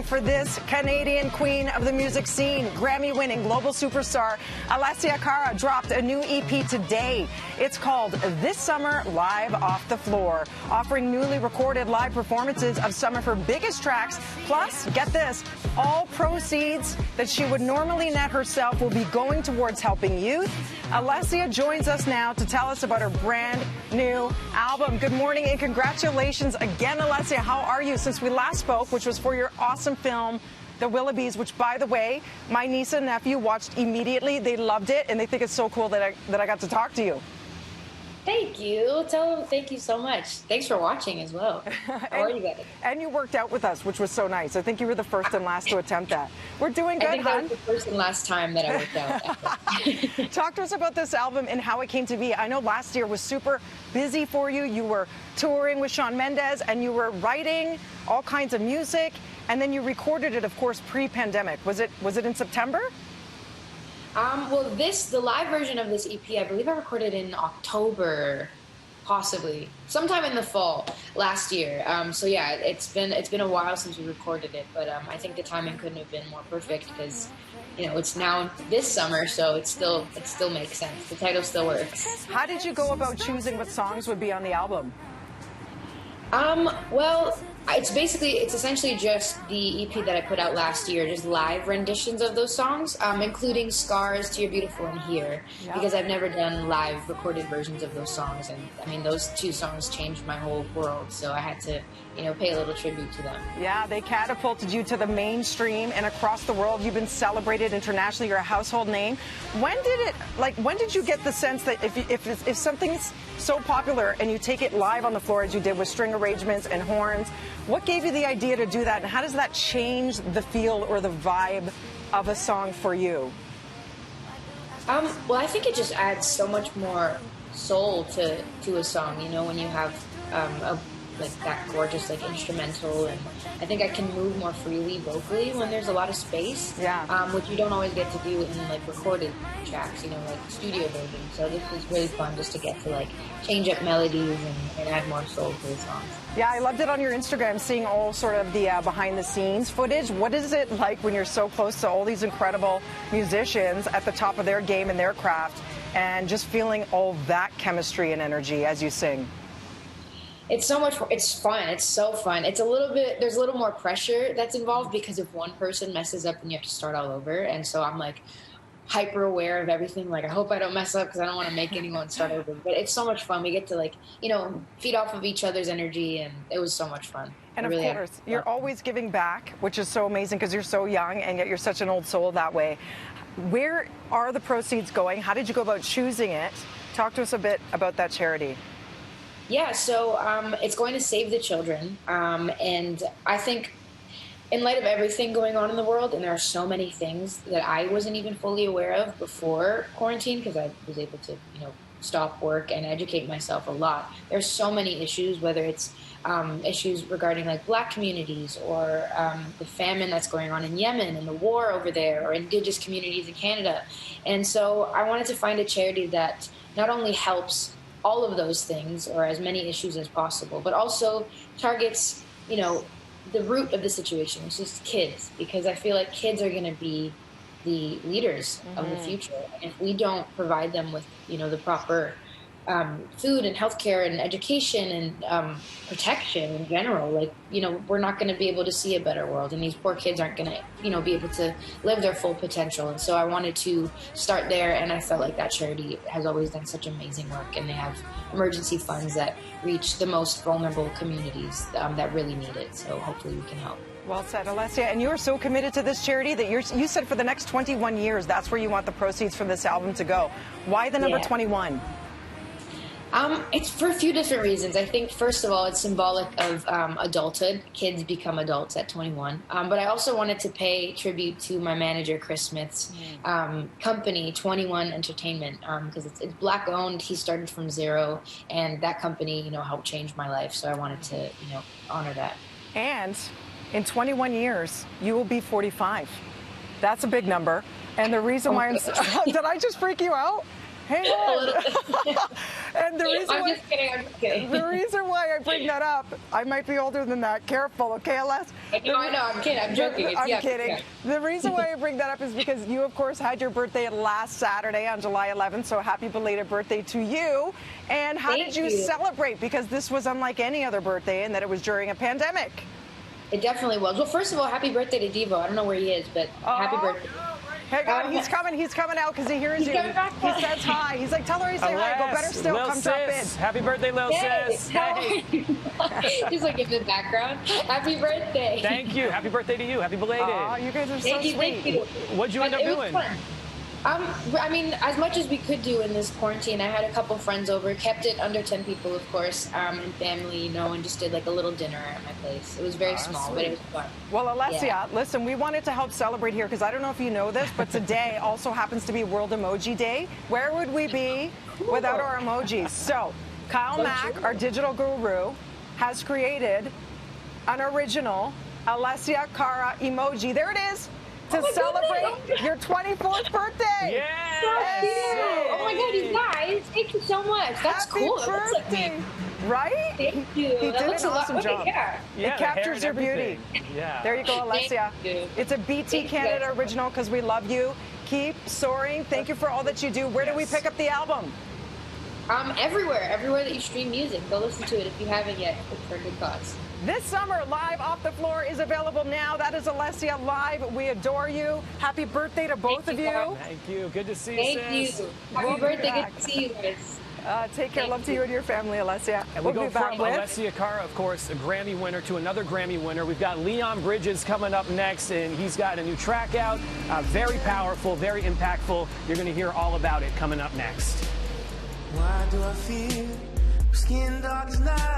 for this Canadian queen of the music scene, Grammy-winning global superstar Alessia Cara dropped a new EP today. It's called This Summer Live Off the Floor, offering newly recorded live performances of some of her biggest tracks. Plus, get this, all proceeds that she would normally net herself will be going towards helping youth. Alessia joins us now to tell us about her brand new album. Good morning and congratulations again, Alessia. How are you since we last spoke, which was for your awesome film, The Willoughbys, which, by the way, my niece and nephew watched immediately. They loved it, and they think it's so cool that I got to talk to you. Thank you. Tell them thank you so much. Thanks for watching as well. How are you guys? And you worked out with us, which was so nice. I think you were the first and last to attempt that. We're doing good, I think that was the first and last time that I worked out. Talk to us about this album and how it came to be. I know last year was super busy for you. You were touring with Shawn Mendes, and you were writing all kinds of music, and then you recorded it, of course, pre-pandemic. Was it in September? Well, the live version of this EP, I believe I recorded in October, possibly sometime in the fall last year. So yeah, it's been a while since we recorded it, but I think the timing couldn't have been more perfect because, you know, it's now this summer, so it still makes sense. The title still works. How did you go about choosing what songs would be on the album? Well, it's essentially just the EP that I put out last year, just live renditions of those songs, including Scars, To You're Beautiful, and Here, because I've never done live recorded versions of those songs, and I mean, those two songs changed my whole world, so I had to, you know, pay a little tribute to them. Yeah, they catapulted you to the mainstream and across the world. You've been celebrated internationally. You're a household name. When did you get the sense that if something's so popular and you take it live on the floor as you did with string arrangements and horns, what gave you the idea to do that, and how does that change the feel or the vibe of a song for you? Well, I think it just adds so much more soul to a song, you know, when you have that gorgeous instrumental, and I think I can move more freely vocally when there's a lot of space, which you don't always get to do in recorded tracks, you know, like studio versions. So this was really fun just to get to change up melodies and add more soul to the songs. Yeah, I loved it on your Instagram, seeing all sort of the behind the scenes footage. What is it like when you're so close to all these incredible musicians at the top of their game and their craft, and just feeling all that chemistry and energy as you sing? It's so much. It's fun. It's so fun. There's a little more pressure that's involved because if one person messes up, then you have to start all over. And so I'm hyper aware of everything. I hope I don't mess up because I don't want to make anyone start over. But it's so much fun. We get to feed off of each other's energy, and it was so much fun. And of course, you're always giving back, which is so amazing because you're so young and yet you're such an old soul that way. Where are the proceeds going? How did you go about choosing it? Talk to us a bit about that charity. Yeah, so it's going to save the children, and I think in light of everything going on in the world, and there are so many things that I wasn't even fully aware of before quarantine because I was able to, stop work and educate myself a lot. There's so many issues, whether it's issues regarding Black communities or the famine that's going on in Yemen and the war over there, or Indigenous communities in Canada. And so I wanted to find a charity that not only helps all of those things, or as many issues as possible, but also targets, the root of the situation, which is kids, because I feel like kids are going to be the leaders of the future. And if we don't provide them with, the proper food and healthcare and education and protection in general, we're not going to be able to see a better world, and these poor kids aren't going to, be able to live their full potential. And so I wanted to start there, and I felt like that charity has always done such amazing work, and they have emergency funds that reach the most vulnerable communities that really need it. So hopefully we can help. Well said, Alessia. And you are so committed to this charity that you said for the next 21 years, that's where you want the proceeds from this album to go. Why the number 21? It's for a few different reasons. I think, first of all, it's symbolic of adulthood. Kids become adults at 21. But I also wanted to pay tribute to my manager, Chris Smith's company, 21 Entertainment, because it's Black-owned. He started from zero, and that company, helped change my life. So I wanted to, honor that. And in 21 years, you will be 45. That's a big number. And the reason why did I just freak you out? Hang A on. little bit. And the reason I'm just kidding. I'm just kidding. the reason why I bring that up, I might be older than that. Careful, okay, Alessia? I know. I'm kidding. I'm joking. It's, I'm yeah, kidding. Yeah. The reason why I bring that up is because you, of course, had your birthday last Saturday on July 11th, so happy belated birthday to you. And how Thank did you you. celebrate? Because this was unlike any other birthday in that it was during a pandemic. It definitely was. Well, first of all, happy birthday to Devo. I don't know where he is, but happy birthday. Hang on, he's coming out because he hears He's you. coming back. He says hi. He's like, tell her I say hi. Go better still, Lil come drop in. sis. Happy birthday, Lil sis. Hey. Just like in the background. Happy birthday. Thank you. Happy birthday to you. Happy belated. Aw, you guys are so Thank you, sweet. thank you. What'd you end up It was doing? fun. I mean, as much as we could do in this quarantine, I had a couple friends over, kept it under 10 people, of course, and family, you know, and just did like a little dinner at my place. It was very small, but it was fun. Well, Alessia, Yeah. listen, we wanted to help celebrate here because I don't know if you know this, but today also happens to be World Emoji Day. Where would we be without our emojis? So, Kyle Mack, our digital guru, has created an original Alessia Cara emoji. There it is. To celebrate your 24th birthday. Yeah. Oh my God, you guys, thank you so much. That's Happy cool. That looks like birthday. me. Right? Thank you. He That did looks an a lot. awesome Look at job. hair. Yeah, It the hair captures and your beauty. everything. Yeah. There you go, Alessia. Thank you. It's a BT Thank you Canada guys. original because we love you. Keep soaring. Thank you for all that you do. Where do we Yes. pick up the album? Everywhere that you stream music. Go listen to it if you haven't yet. For a good cause. This summer, Live Off the Floor is available now. That is Alessia Live. We adore you. Happy birthday to both of you, you. guys. Thank you. Good to see you, Thank sis. you. We'll Happy be birthday. back. Good to see you guys. Take care. Thank Love to you and your family, Alessia. And we we'll go be back from with Alessia Cara, of course, a Grammy winner, to another Grammy winner. We've got Leon Bridges coming up next, and he's got a new track out. Very powerful, very impactful. You're going to hear all about it coming up next. Why do I feel skin dark as night?